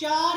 4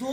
2